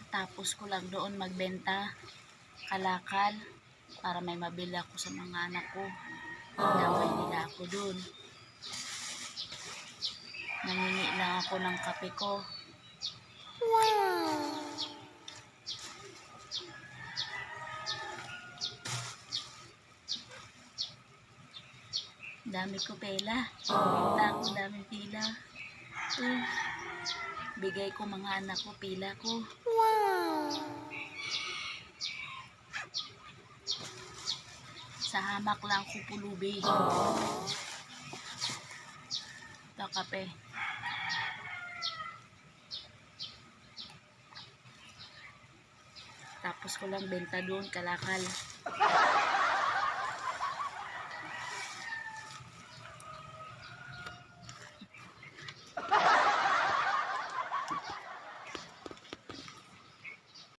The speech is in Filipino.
Tapos ko lang doon magbenta, kalakal, para may mabili ako sa mga anak ko. Damay nila ako doon. Nangingi lang ako ng kape ko. Dami ko pela. Benta ako, daming pila. Bigay ko mga anak ko, pila ko. Sa hamak lang ko pulubi. Ito kape. Tapos ko lang benta doon, kalakal.